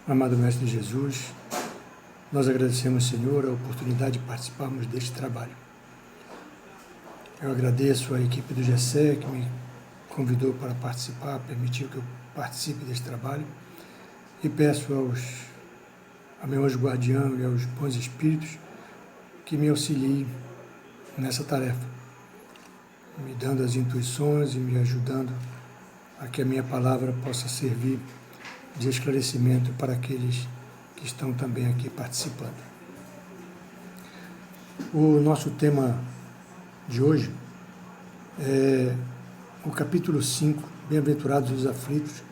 Amado Mestre Jesus, nós agradecemos, Senhor, a oportunidade de participarmos deste trabalho. Eu agradeço à equipe do GESE que me convidou para participar, permitiu que eu participe deste trabalho, e peço a meu anjo guardião e aos bons espíritos que me auxiliem nessa tarefa, me dando as intuições e me ajudando a que a minha palavra possa servir de esclarecimento para aqueles que estão também aqui participando. O nosso tema de hoje é o capítulo 5, Bem-aventurados os aflitos,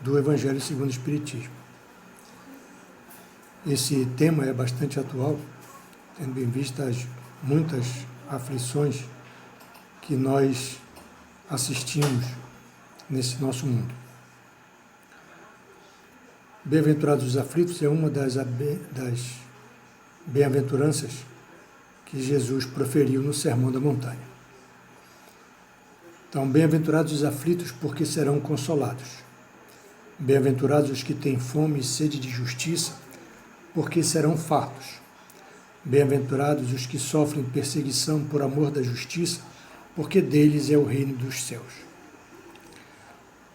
do Evangelho segundo o Espiritismo. Esse tema é bastante atual, tendo em vista as muitas aflições que nós assistimos nesse nosso mundo. Bem-aventurados os aflitos é uma das bem-aventuranças que Jesus proferiu no Sermão da Montanha. Então, bem-aventurados os aflitos, porque serão consolados. Bem-aventurados os que têm fome e sede de justiça, porque serão fartos. Bem-aventurados os que sofrem perseguição por amor da justiça, porque deles é o reino dos céus.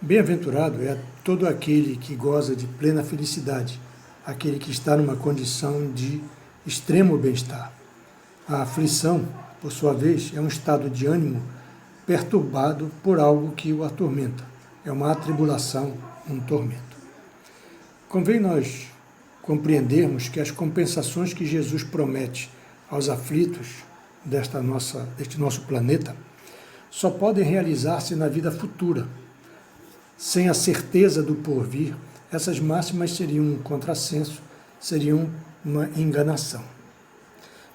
Bem-aventurado é todo aquele que goza de plena felicidade, aquele que está numa condição de extremo bem-estar. A aflição, por sua vez, é um estado de ânimo perturbado por algo que o atormenta. É uma atribulação, um tormento. Convém nós compreendermos que as compensações que Jesus promete aos aflitos deste nosso planeta só podem realizar-se na vida futura. Sem a certeza do porvir, essas máximas seriam um contrassenso, seriam uma enganação.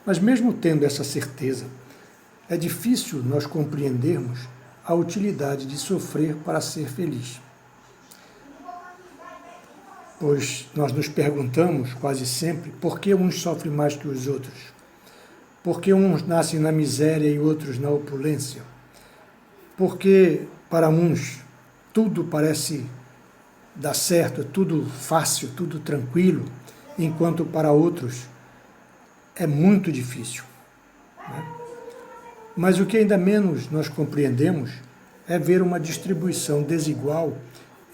Mas mesmo tendo essa certeza, é difícil nós compreendermos a utilidade de sofrer para ser feliz. Pois nós nos perguntamos quase sempre por que uns sofrem mais que os outros, por que uns nascem na miséria e outros na opulência, por que para uns tudo parece dar certo, é tudo fácil, tudo tranquilo, enquanto para outros é muito difícil, né? Mas o que ainda menos nós compreendemos é ver uma distribuição desigual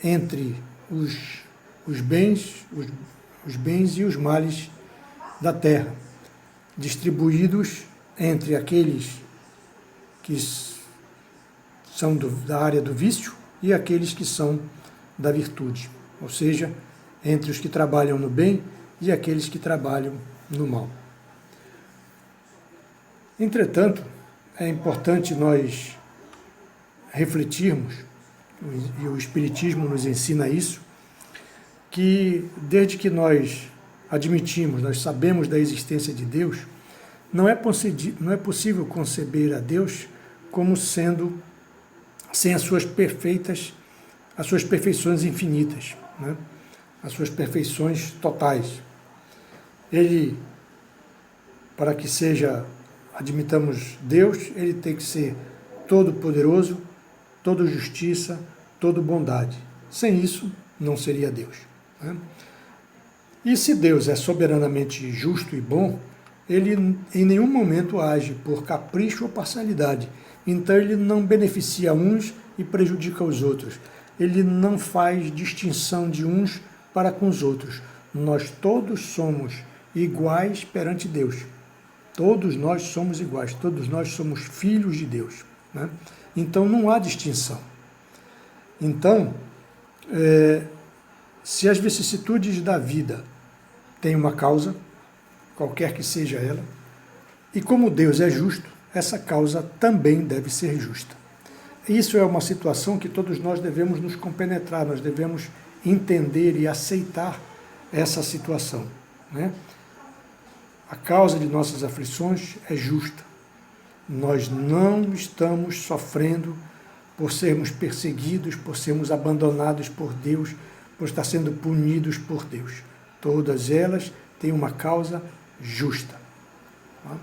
entre os bens e os males da terra, distribuídos entre aqueles que são da área do vício e aqueles que são da virtude, ou seja, entre os que trabalham no bem e aqueles que trabalham no mal. Entretanto, é importante nós refletirmos, e o Espiritismo nos ensina isso, que desde que nós admitimos, nós sabemos da existência de Deus, não é possível conceber a Deus como sendo sem as suas perfeições infinitas, né? As suas perfeições totais. Ele, para que admitamos Deus, ele tem que ser todo-poderoso, todo justiça, todo bondade. Sem isso, não seria Deus, né? E se Deus é soberanamente justo e bom, ele em nenhum momento age por capricho ou parcialidade. Então ele não beneficia uns e prejudica os outros. Ele não faz distinção de uns para com os outros. Nós todos somos iguais perante Deus. Todos nós somos iguais, todos nós somos filhos de Deus, né? Então não há distinção. Então, se as vicissitudes da vida têm uma causa, qualquer que seja ela, e como Deus é justo, essa causa também deve ser justa. Isso é uma situação que todos nós devemos nos compenetrar, nós devemos entender e aceitar essa situação, né? A causa de nossas aflições é justa. Nós não estamos sofrendo por sermos perseguidos, por sermos abandonados por Deus, por estar sendo punidos por Deus. Todas elas têm uma causa justa, tá?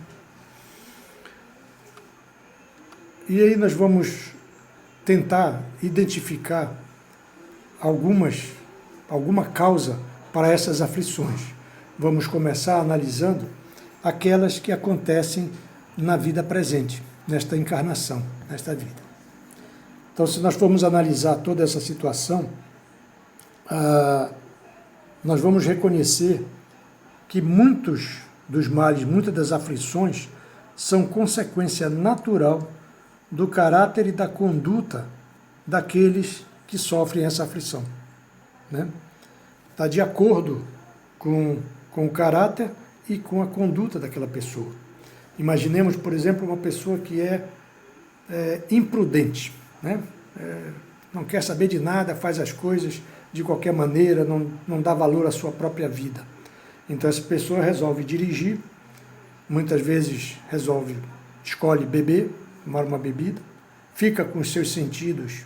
E aí nós vamos tentar identificar alguma causa para essas aflições. Vamos começar analisando aquelas que acontecem na vida presente, nesta encarnação, nesta vida. Então, se nós formos analisar toda essa situação, nós vamos reconhecer que muitos dos males, muitas das aflições, são consequência natural do caráter e da conduta daqueles que sofrem essa aflição. Né? Está de acordo com o caráter e com a conduta daquela pessoa. Imaginemos, por exemplo, uma pessoa que é imprudente, né? Não quer saber de nada, faz as coisas de qualquer maneira, não dá valor à sua própria vida. Então essa pessoa resolve dirigir, muitas vezes escolhe beber, tomar uma bebida, fica com os seus sentidos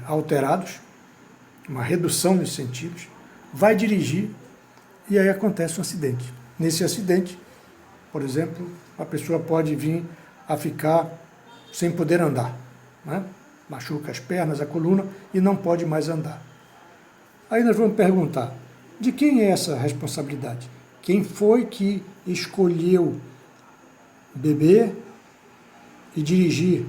alterados, uma redução dos sentidos, vai dirigir e aí acontece um acidente. Nesse acidente, por exemplo, a pessoa pode vir a ficar sem poder andar, né? Machuca as pernas, a coluna e não pode mais andar. Aí nós vamos perguntar, de quem é essa responsabilidade? Quem foi que escolheu beber e dirigir?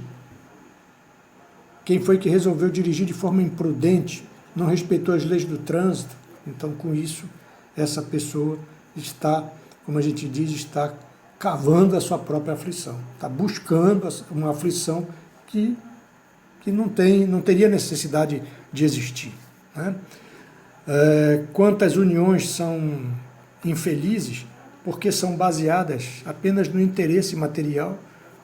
Quem foi que resolveu dirigir de forma imprudente, não respeitou as leis do trânsito? Então, com isso, essa pessoa está, como a gente diz, está cavando a sua própria aflição, está buscando uma aflição que não teria necessidade de existir. Né? Quantas uniões são infelizes porque são baseadas apenas no interesse material,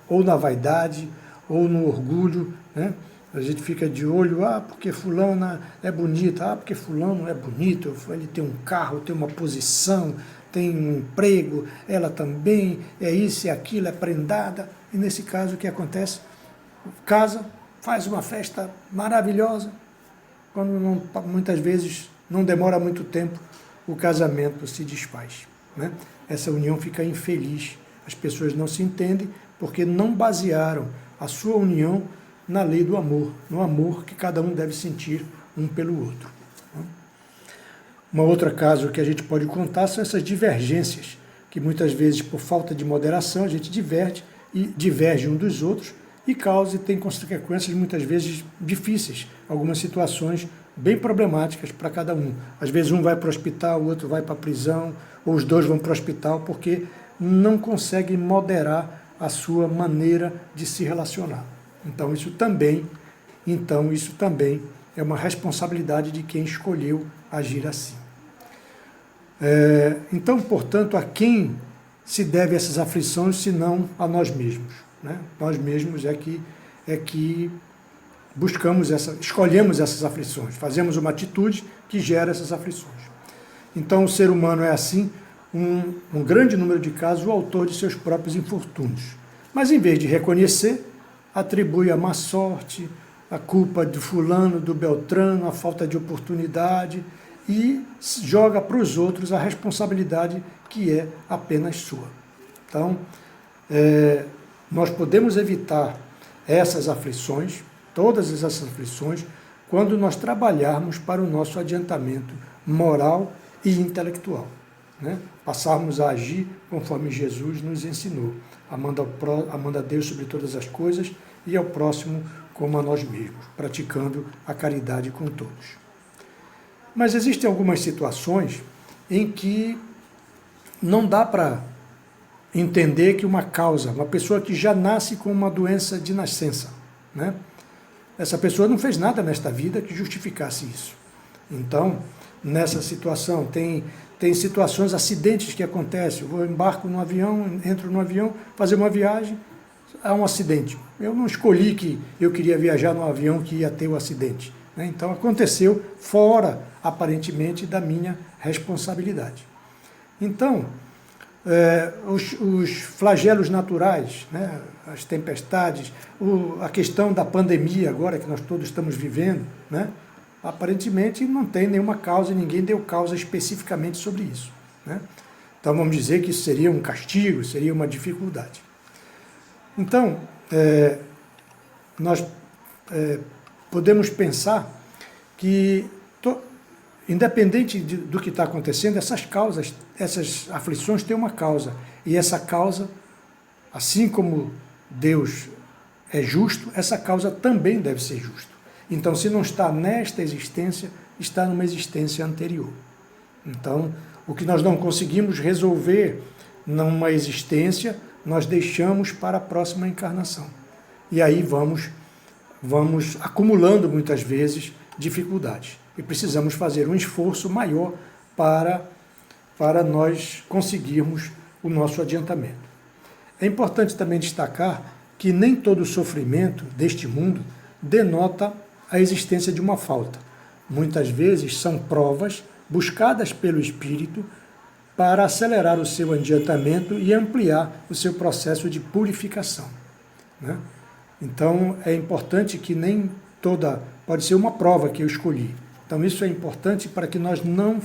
ou na vaidade, ou no orgulho, né? A gente fica de olho, porque fulana é bonita, porque fulano é bonito, ele tem um carro, tem uma posição, tem um emprego, ela também, é isso e aquilo, é prendada. E nesse caso o que acontece? Casa, faz uma festa maravilhosa, quando muitas vezes não demora muito tempo, o casamento se desfaz. Né? Essa união fica infeliz, as pessoas não se entendem porque não basearam a sua união na lei do amor, no amor que cada um deve sentir um pelo outro. Uma outra caso que a gente pode contar são essas divergências, que muitas vezes por falta de moderação a gente diverge um dos outros e causa e tem consequências muitas vezes difíceis, algumas situações bem problemáticas para cada um. Às vezes um vai para o hospital, o outro vai para a prisão, ou os dois vão para o hospital porque não conseguem moderar a sua maneira de se relacionar. Então isso também é uma responsabilidade de quem escolheu agir assim. Então, portanto, a quem se deve essas aflições, senão a nós mesmos? Né? Nós mesmos é que escolhemos essas aflições, fazemos uma atitude que gera essas aflições. Então, o ser humano é assim, um grande número de casos, o autor de seus próprios infortúnios. Mas, em vez de reconhecer, atribui a má sorte, a culpa do fulano, do beltrano, a falta de oportunidade e joga para os outros a responsabilidade que é apenas sua. Então, nós podemos evitar essas aflições, todas essas aflições, quando nós trabalharmos para o nosso adiantamento moral e intelectual. Né? Passarmos a agir conforme Jesus nos ensinou, amando a Deus sobre todas as coisas e ao próximo como a nós mesmos, praticando a caridade com todos. Mas existem algumas situações em que não dá para entender que uma pessoa que já nasce com uma doença de nascença, né? Essa pessoa não fez nada nesta vida que justificasse isso. Então, nessa situação, tem situações, acidentes que acontecem. Eu embarco no avião, entro no avião, fazer uma viagem, há um acidente. Eu não escolhi que eu queria viajar no avião que ia ter o acidente. Né? Então, aconteceu fora, aparentemente, da minha responsabilidade. Então, os flagelos naturais, né? As tempestades, a questão da pandemia agora que nós todos estamos vivendo, né? Aparentemente não tem nenhuma causa, ninguém deu causa especificamente sobre isso. Né? Então vamos dizer que isso seria um castigo, seria uma dificuldade. Então, nós podemos pensar que independente do que está acontecendo, essas causas, essas aflições têm uma causa. E essa causa, assim como Deus é justo, essa causa também deve ser justa. Então, se não está nesta existência, está numa existência anterior. Então, o que nós não conseguimos resolver numa existência, nós deixamos para a próxima encarnação. E aí vamos acumulando muitas vezes dificuldades. E precisamos fazer um esforço maior para nós conseguirmos o nosso adiantamento. É importante também destacar que nem todo sofrimento deste mundo denota a existência de uma falta. Muitas vezes são provas buscadas pelo Espírito para acelerar o seu adiantamento e ampliar o seu processo de purificação, né? Então, é importante que nem toda... Pode ser uma prova que eu escolhi. Então, isso é importante para que nós não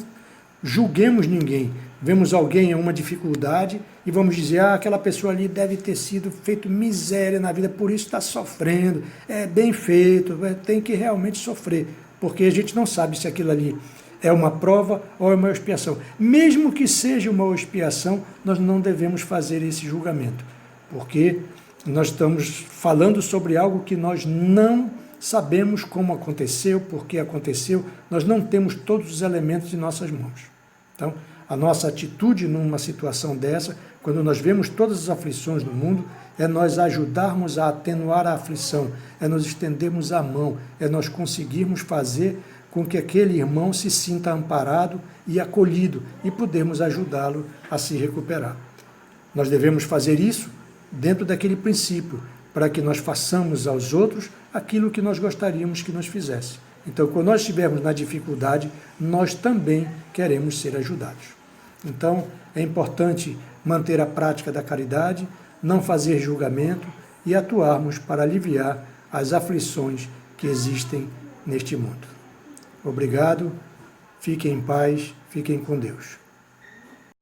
julguemos ninguém. Vemos alguém em uma dificuldade e vamos dizer, aquela pessoa ali deve ter sido feito miséria na vida, por isso está sofrendo, é bem feito, tem que realmente sofrer, porque a gente não sabe se aquilo ali é uma prova ou é uma expiação. Mesmo que seja uma expiação, nós não devemos fazer esse julgamento, porque nós estamos falando sobre algo que nós não sabemos como aconteceu, por que aconteceu, nós não temos todos os elementos em nossas mãos. Então, a nossa atitude numa situação dessa, quando nós vemos todas as aflições no mundo, é nós ajudarmos a atenuar a aflição, é nós estendermos a mão, é nós conseguirmos fazer com que aquele irmão se sinta amparado e acolhido e podermos ajudá-lo a se recuperar. Nós devemos fazer isso dentro daquele princípio, para que nós façamos aos outros aquilo que nós gostaríamos que nos fizesse. Então, quando nós estivermos na dificuldade, nós também queremos ser ajudados. Então, é importante manter a prática da caridade, não fazer julgamento e atuarmos para aliviar as aflições que existem neste mundo. Obrigado, fiquem em paz, fiquem com Deus.